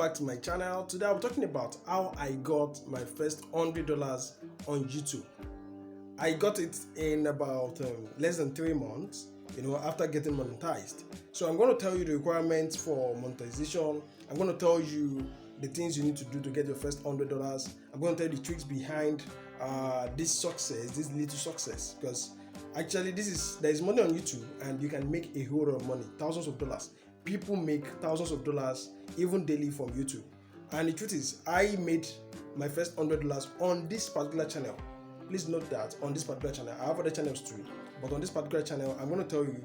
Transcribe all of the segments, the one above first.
back to my channel. Today I'm talking about how I got my first $100 on YouTube. I got it in about less than 3 months, after getting monetized. So I'm going to tell you the requirements for monetization. I'm going to tell you the things you need to do to get your first $100. I'm going to tell you the tricks behind this success, this little success, because actually there is money on YouTube and you can make a whole lot of money, thousands of dollars. People make thousands of dollars even daily from YouTube. And the truth is, I made my first $100 on this particular channel. Please note that on this particular channel, I have other channels too, but on this particular channel, I'm going to tell you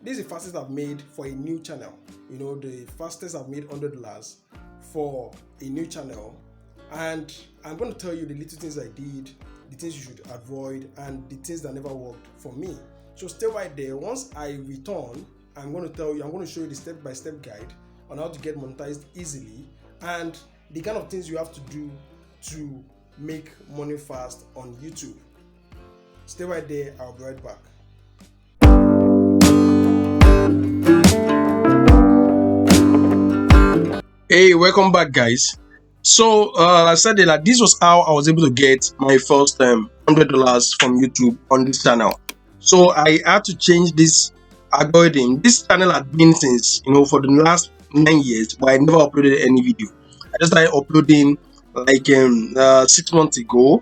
this is the fastest I've made for a new channel. The fastest I've made $100 for a new channel. And I'm going to tell you the little things I did, the things you should avoid, and the things that never worked for me. So stay right there. Once I return, I'm going to show you the step-by-step guide on how to get monetized easily and the kind of things you have to do to make money fast on YouTube. Stay right there, I'll be right back. Hey, welcome back, guys. So I said that this was how I was able to get my first $100 from YouTube on this channel. So I had to change this algorithm. This channel had been since for the last 9 years, but I never uploaded any video. I just started uploading like 6 months ago,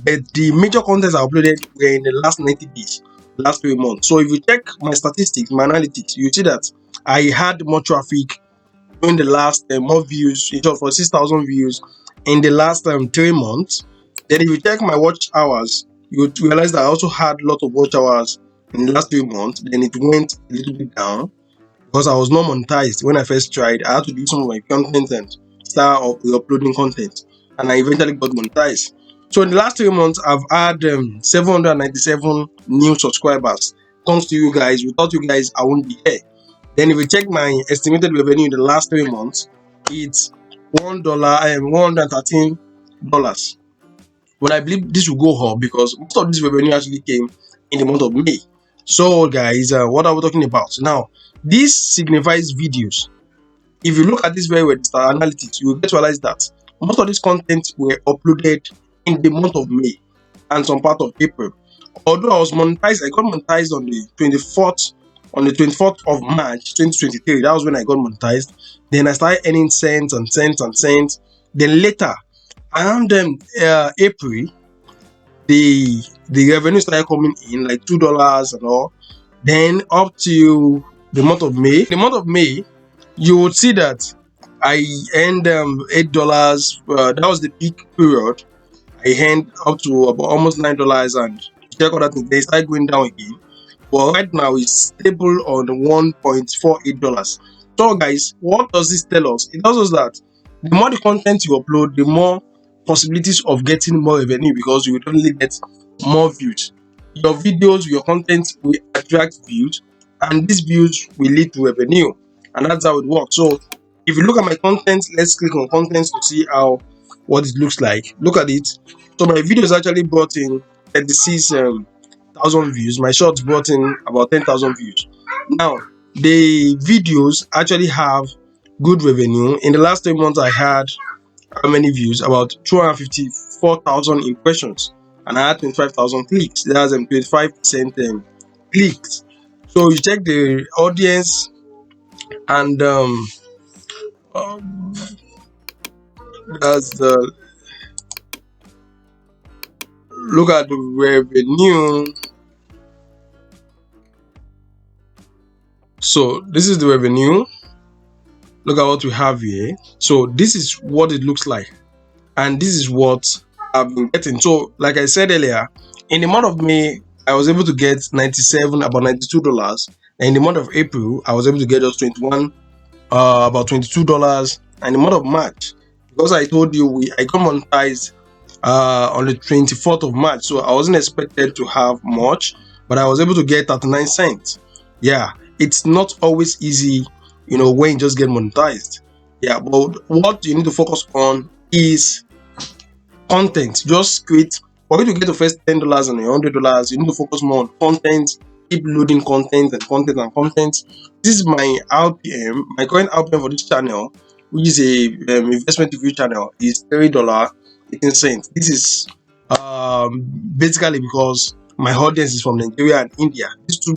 but the major contents I uploaded were in the last 90 days, last 3 months. So if you check my statistics, my analytics, you see that I had more traffic during the last more views, for 6,000 views in the last 3 months. Then if you check my watch hours, you would realize that I also had a lot of watch hours in the last 3 months. Then it went a little bit down because I was not monetized when I first tried. I had to do some of my content and start uploading content, and I eventually got monetized. So in the last 3 months, I've had 797 new subscribers. Thanks to you guys. Without you guys, I won't be here. Then if you check my estimated revenue in the last 3 months, it's $113. But I believe this will go up because most of this revenue actually came in the month of May. So guys, what are we talking about now? This signifies videos. If you look at this very well, analytics, you will get to realize that most of this content were uploaded in the month of May and some part of April. Although I was monetized, I got monetized on the 24th of March 2023. That was when I got monetized. Then I started earning cents and cents and cents. Then later, around April, the revenue started coming in like $2 and all. Then up to the month of May. The month of May, you would see that I earned $8. That was the peak period. I earned up to about almost $9, and check out that they started going down again. But right now it's stable on $1.48. So guys, what does this tell us? It tells us that the more the content you upload, the more possibilities of getting more revenue, because you will only get more views. Your videos, your content will attract views, and these views will lead to revenue, and that's how it works. So if you look at my content, let's click on contents to see what it looks like. Look at it. So my videos actually brought in 36,000 views. My shorts brought in about 10,000 views. Now the videos actually have good revenue. In the last 3 months, I had how many views? About 254,000 impressions, and I had 25,000 clicks. That's 25% clicks. So you check the audience, and that's the look at the revenue. So this is the revenue. Look at what we have here. So this is what it looks like, and this is what I've been getting. So like I said earlier, in the month of May, I was able to get about $92. And in the month of April, I was able to get just about $22. And in the month of March, because I told you I got monetized on the 24th of March, so I wasn't expected to have much, but I was able to get 39 cents. Yeah, it's not always easy, when you just get monetized. Yeah, but what you need to focus on is content. Just create. For you to get the first $10 and $100, you need to focus more on content. Keep loading content and content and content. This is my RPM, my current RPM for this channel which is a investment review channel, is $3.18. This is basically because my audience is from Nigeria and India. These two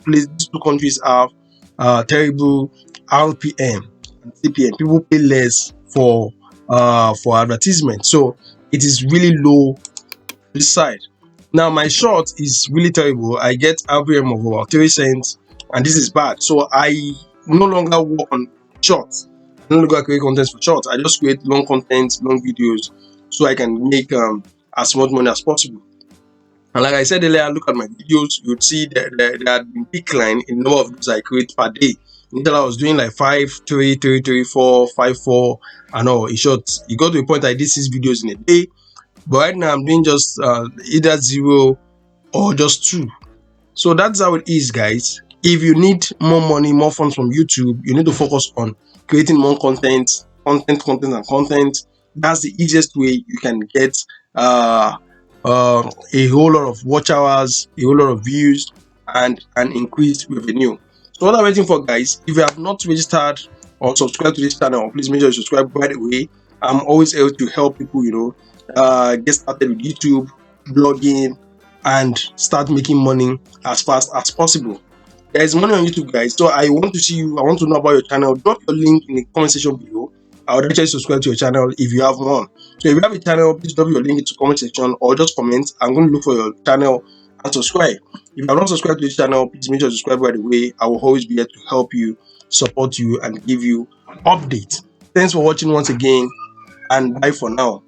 countries have terrible RPM and CPM. People pay less for advertisement, so it is really low this side. Now my short is really terrible. I get RPM of about 3 cents, and this is bad. So I no longer work on shorts. I no longer create content for shorts. I just create long content, long videos, so I can make as much money as possible. And like I said earlier, look at my videos, you'd see that there had been decline in the number of videos I create per day. Until I was doing like 5, 3, 3, 3, 4, 5, 4, and all. In short, it got to a point I did 6 videos in a day. But right now I'm doing just either 0 or just 2. So that's how it is, guys. If you need more money, more funds from YouTube, you need to focus on creating more content. That's the easiest way you can get a whole lot of watch hours, a whole lot of views, and an increased revenue. So what I'm waiting for, guys, if you have not registered or subscribed to this channel, please make sure you subscribe right away. I'm always able to help people, get started with YouTube, blogging, and start making money as fast as possible. There is money on YouTube, guys. So I want to see you. I want to know about your channel. Drop your link in the comment section below. I would actually subscribe to your channel if you have one. So if you have a channel, please drop your link into the comment section or just comment. I'm going to look for your channel and subscribe. If you have not subscribed to this channel, please make sure to subscribe right away. I will always be here to help you, support you, and give you updates. Thanks for watching once again, and bye for now.